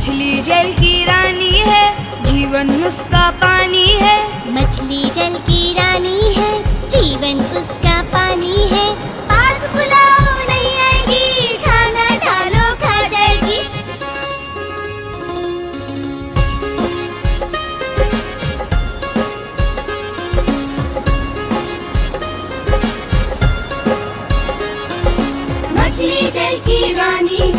मछली जल की रानी है, जीवन उसका पानी है। मछली जल की रानी है, जीवन उसका पानी है। पास बुलाओ नहीं आएगी, खाना डालो खा जाएगी। मछली जल की रानी